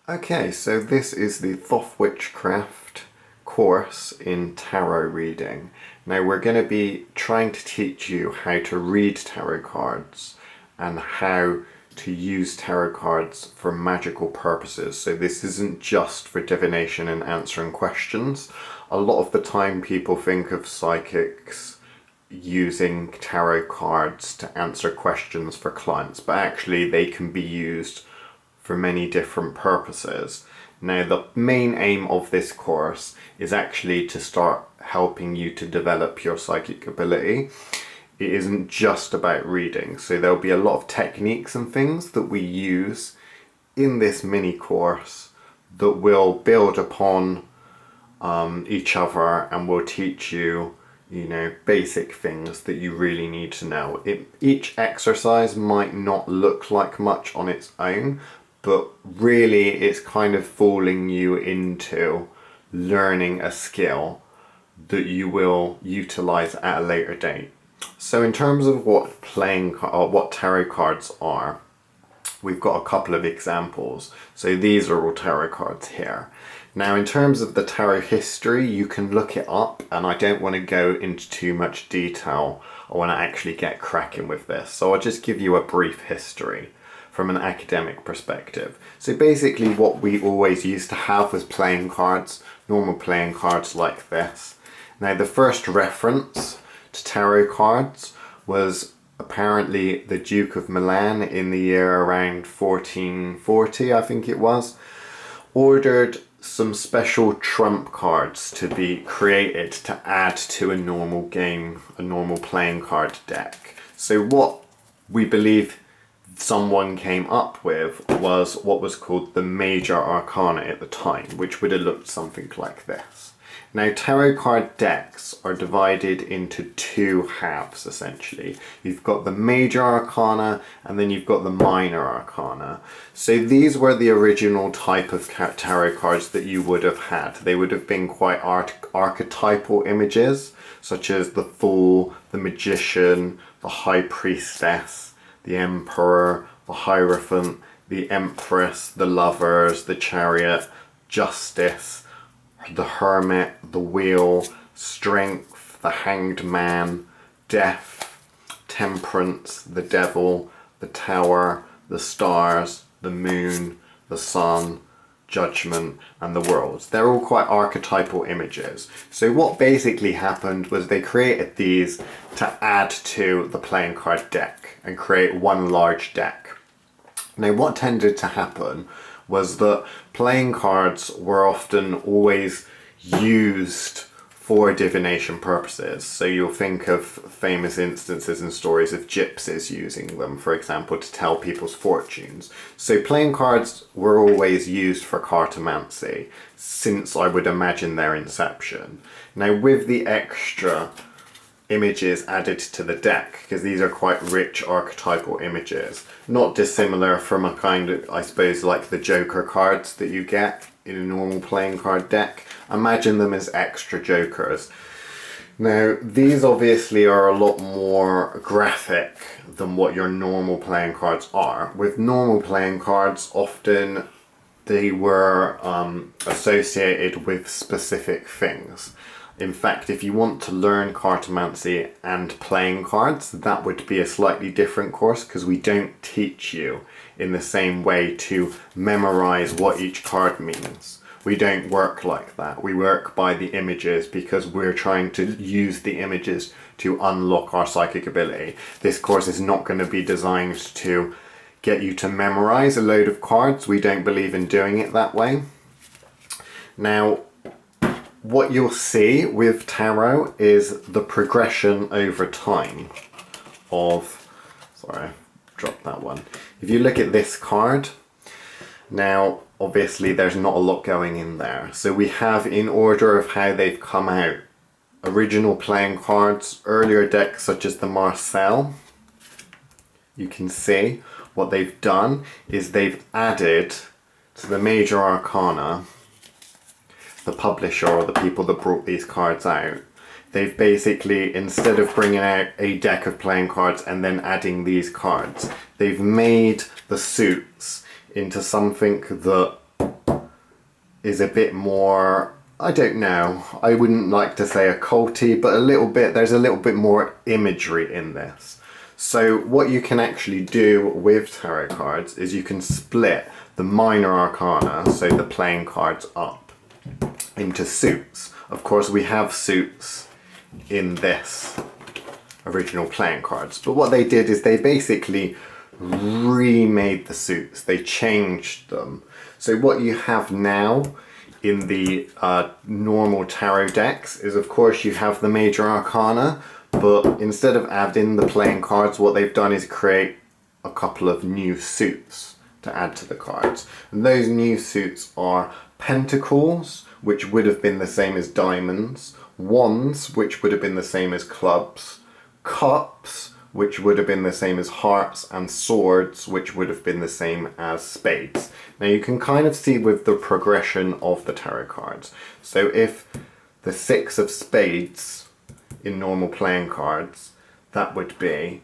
Okay, so this is the Thoth Witchcraft course in tarot reading. Now we're going to be trying to teach you how to read tarot cards and how to use tarot cards for magical purposes. So this isn't just for divination and answering questions. A lot of the time people think of psychics using tarot cards to answer questions for clients, but actually they can be used for many different purposes. Now the main aim of this course is actually to start helping you to develop your psychic ability. It isn't just about reading, so there'll be a lot of techniques and things that we use in this mini course that will build upon each other and will teach you basic things that you really need to know. Each exercise might not look like much on its own, but really it's kind of fooling you into learning a skill that you will utilize at a later date. So in terms of what tarot cards are, we've got a couple of examples. So these are all tarot cards here. Now in terms of the tarot history, you can look it up, and I don't want to go into too much detail. I want to actually get cracking with this. So I'll just give you a brief history from an academic perspective. So basically what we always used to have was playing cards, normal playing cards like this. Now the first reference to tarot cards was apparently the Duke of Milan in the year around 1440, I think it was, ordered some special trump cards to be created to add to a normal game, a normal playing card deck. So what we believe someone came up with was what was called the major arcana at the time, which would have looked something like this. Now tarot card decks are divided into two halves essentially. You've got the major arcana and then you've got the minor arcana. So these were the original type of tarot cards that you would have had. They would have been quite archetypal images, such as the Fool, the Magician, the High Priestess, the Emperor, the Hierophant, the Empress, the Lovers, the Chariot, Justice, the Hermit, the Wheel, Strength, the Hanged Man, Death, Temperance, the Devil, the Tower, the Stars, the Moon, the Sun, Judgment, and the World. They're all quite archetypal images. So what basically happened was they created these to add to the playing card deck and create one large deck. Now what tended to happen was that playing cards were often always used for divination purposes. So you'll think of famous instances and stories of gypsies using them, for example, to tell people's fortunes. So playing cards were always used for cartomancy since, I would imagine, their inception. Now with the extra images added to the deck, because these are quite rich archetypal images, not dissimilar from a kind of, I suppose, like the Joker cards that you get in a normal playing card deck. Imagine them as extra jokers. Now these obviously are a lot more graphic than what your normal playing cards are. With normal playing cards, often they were associated with specific things. In fact, if you want to learn cartomancy and playing cards, that would be a slightly different course, because we don't teach you in the same way to memorize what each card means. We don't work like that. We work by the images because we're trying to use the images to unlock our psychic ability. This course is not going to be designed to get you to memorize a load of cards. We don't believe in doing it that way. Now, what you'll see with tarot is the progression over time of, sorry, dropped that one. If you look at this card, now obviously there's not a lot going in there. So we have, in order of how they've come out, original playing cards, earlier decks such as the Marcel. You can see what they've done is they've added to the major arcana, the publisher or the people that brought these cards out. They've basically, instead of bringing out a deck of playing cards and then adding these cards, they've made the suits into something that is a bit more, I don't know, I wouldn't like to say occulty, but there's a little bit more imagery in this. So what you can actually do with tarot cards is you can split the minor arcana, so the playing cards, up into suits. Of course, we have suits in this original playing cards, but what they did is they basically remade the suits. They changed them. So what you have now in the normal tarot decks is, of course, you have the major arcana, but instead of adding the playing cards, what they've done is create a couple of new suits to add to the cards. And those new suits are pentacles, which would have been the same as diamonds, wands, which would have been the same as clubs, cups, which would have been the same as hearts, and swords, which would have been the same as spades. Now you can kind of see with the progression of the tarot cards. So if the 6 of spades in normal playing cards, that would be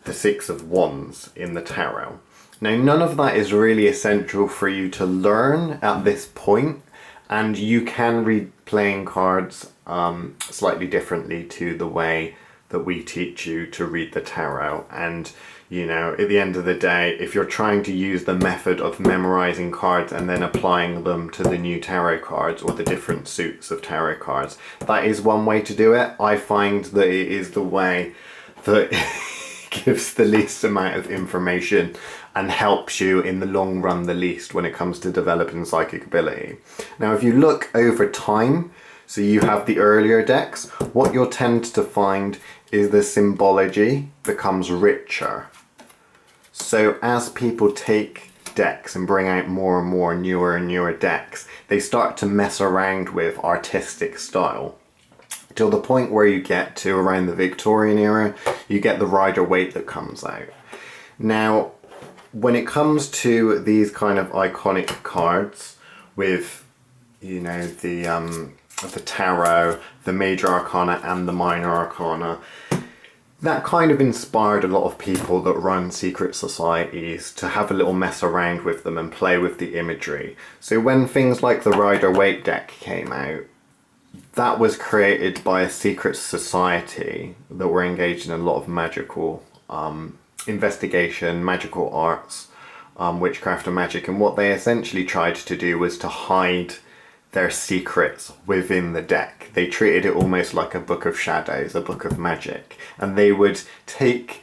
the 6 of wands in the tarot. Now none of that is really essential for you to learn at this point, and you can read playing cards slightly differently to the way that we teach you to read the tarot. And you know, at the end of the day, if you're trying to use the method of memorizing cards and then applying them to the new tarot cards or the different suits of tarot cards, that is one way to do it. I find that it is the way that gives the least amount of information and helps you in the long run the least when it comes to developing psychic ability. Now if you look over time, so you have the earlier decks, what you'll tend to find is the symbology becomes richer. So as people take decks and bring out more and more newer and newer decks, they start to mess around with artistic style, till the point where you get to around the Victorian era, you get the Rider Waite that comes out. Now, when it comes to these kind of iconic cards with, you know, the tarot, the major arcana and the minor arcana, that kind of inspired a lot of people that run secret societies to have a little mess around with them and play with the imagery. So when things like the Rider Waite deck came out, that was created by a secret society that were engaged in a lot of magical investigation, magical arts, witchcraft and magic. And what they essentially tried to do was to hide their secrets within the deck. They treated it almost like a book of shadows, a book of magic. And they would take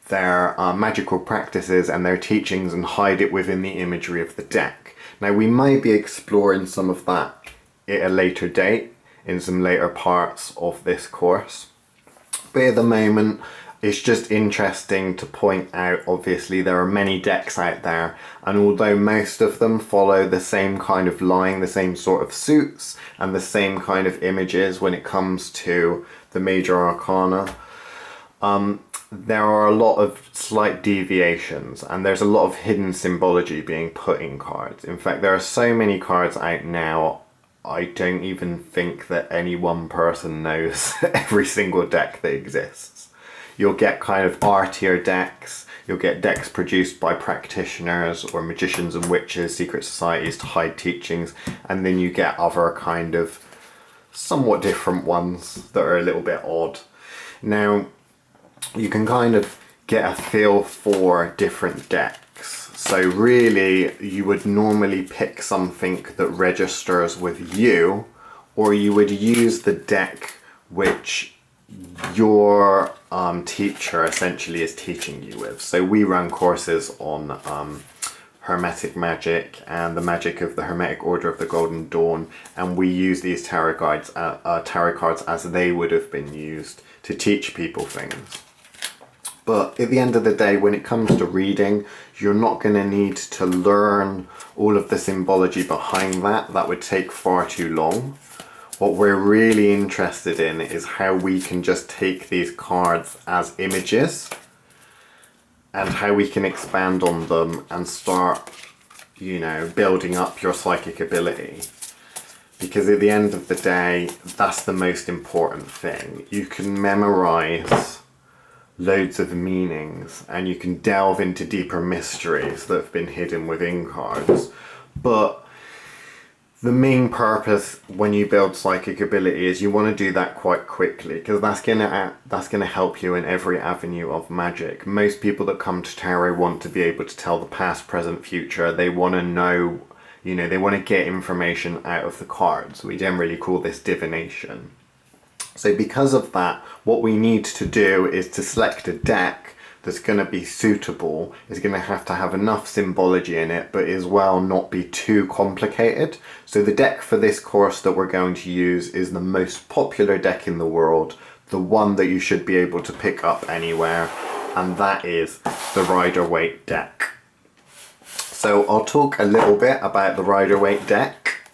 their magical practices and their teachings and hide it within the imagery of the deck. Now we may be exploring some of that at a later date, in some later parts of this course. But at the moment, it's just interesting to point out, obviously there are many decks out there, and although most of them follow the same kind of line, the same sort of suits, and the same kind of images when it comes to the major arcana, there are a lot of slight deviations, and there's a lot of hidden symbology being put in cards. In fact, there are so many cards out now, I don't even think that any one person knows every single deck that exists. You'll get kind of artier decks, you'll get decks produced by practitioners or magicians and witches, secret societies to hide teachings, and then you get other kind of somewhat different ones that are a little bit odd. Now, you can kind of get a feel for different decks. So really, you would normally pick something that registers with you, or you would use the deck which your teacher essentially is teaching you with. So we run courses on Hermetic magic and the magic of the Hermetic Order of the Golden Dawn, and we use these tarot cards as they would have been used to teach people things. But at the end of the day, when it comes to reading, you're not going to need to learn all of the symbology behind that. That would take far too long. What we're really interested in is how we can just take these cards as images and how we can expand on them and start, you know, building up your psychic ability. Because at the end of the day, that's the most important thing. You can memorize loads of meanings and you can delve into deeper mysteries that have been hidden within cards, but The main purpose when you build psychic ability is you want to do that quite quickly, because that's gonna help you in every avenue of magic. Most people that come to tarot want to be able to tell the past, present, future. They want to know, you know, they want to get information out of the cards. We generally call this divination. So because of that, what we need to do is to select a deck that's going to be suitable. Is going to have enough symbology in it, but as well not be too complicated. So the deck for this course that we're going to use is the most popular deck in the world, the one that you should be able to pick up anywhere, and that is the Rider Waite Deck. So I'll talk a little bit about the Rider Waite Deck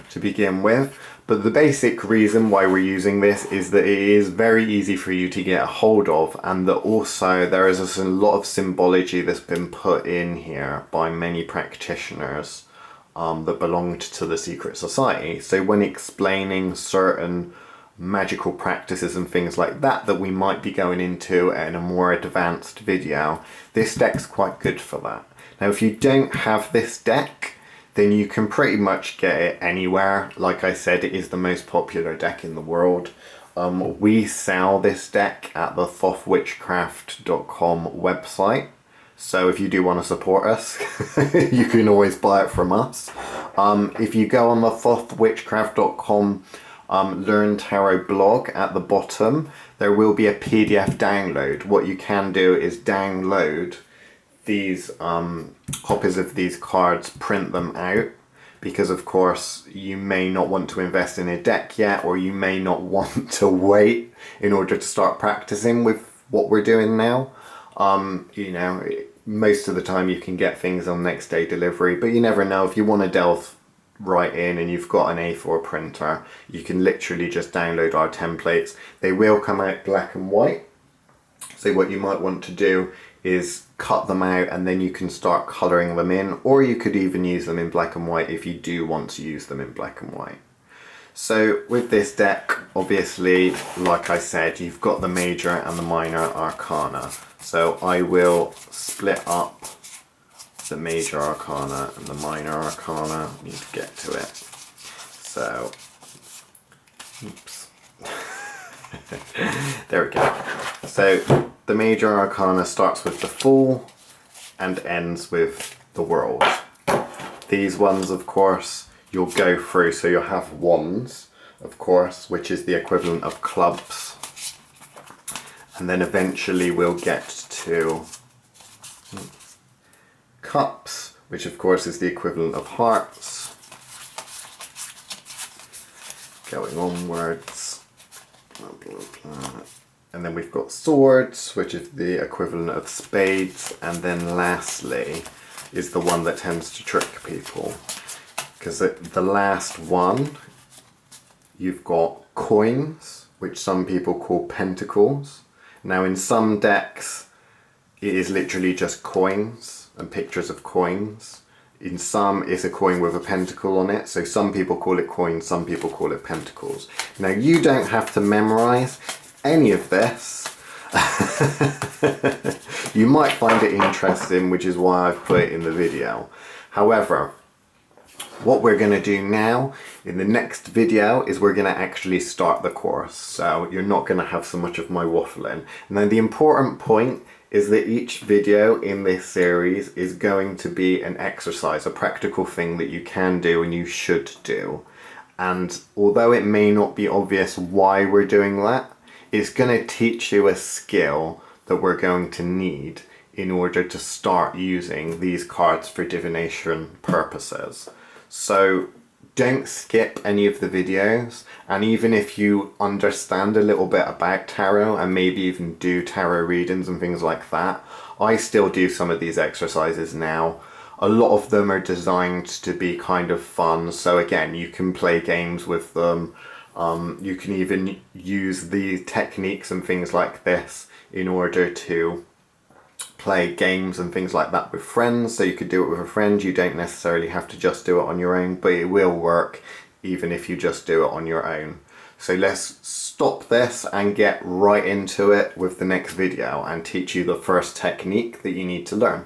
to begin with. But the basic reason why we're using this is that it is very easy for you to get a hold of, and that also there is a lot of symbology that's been put in here by many practitioners that belonged to the secret society. So when explaining certain magical practices and things like that that we might be going into in a more advanced video, this deck's quite good for that. Now if you don't have this deck, then you can pretty much get it anywhere. Like I said, it is the most popular deck in the world. We sell this deck at the thothwitchcraft.com website. So if you do want to support us, you can always buy it from us. If you go on the thothwitchcraft.com Learn Tarot blog at the bottom, there will be a PDF download. What you can do is download these copies of these cards, print them out, because of course you may not want to invest in a deck yet, or you may not want to wait in order to start practicing with what we're doing now. You know, most of the time you can get things on next day delivery, but you never know. If you want to delve right in and you've got an A4 printer, you can literally just download our templates. They will come out black and white, so what you might want to do is cut them out and then you can start colouring them in, or you could even use them in black and white if you do want to use them in black and white. So with this deck, obviously, like I said, you've got the major and the minor arcana. So I will split up the major arcana and the minor arcana. I need to get to it. So, oops. There we go. So the major arcana starts with the Fool and ends with the World. These ones, of course, you'll go through. So you'll have wands, of course, which is the equivalent of clubs. And then eventually we'll get to cups, which of course is the equivalent of hearts. Going onwards. Blah, blah, blah. And then we've got swords, which is the equivalent of spades. And then lastly is the one that tends to trick people, because the last one, you've got coins, which some people call pentacles. Now in some decks it is literally just coins and pictures of coins. In some it's a coin with a pentacle on it, so some people call it coins, some people call it pentacles. Now you don't have to memorize any of this. You might find it interesting, which is why I've put it in the video. However, what we're going to do now in the next video is we're going to actually start the course, so you're not going to have so much of my waffling. Now the important point is that each video in this series is going to be an exercise, a practical thing that you can do and you should do. And although it may not be obvious why we're doing that, it's going to teach you a skill that we're going to need in order to start using these cards for divination purposes. So don't skip any of the videos, and even if you understand a little bit about tarot and maybe even do tarot readings and things like that, I still do some of these exercises now. A lot of them are designed to be kind of fun, so again, you can play games with them. You can even use the techniques and things like this in order to play games and things like that with friends. So you could do it with a friend. You don't necessarily have to just do it on your own, but it will work even if you just do it on your own. So let's stop this and get right into it with the next video and teach you the first technique that you need to learn.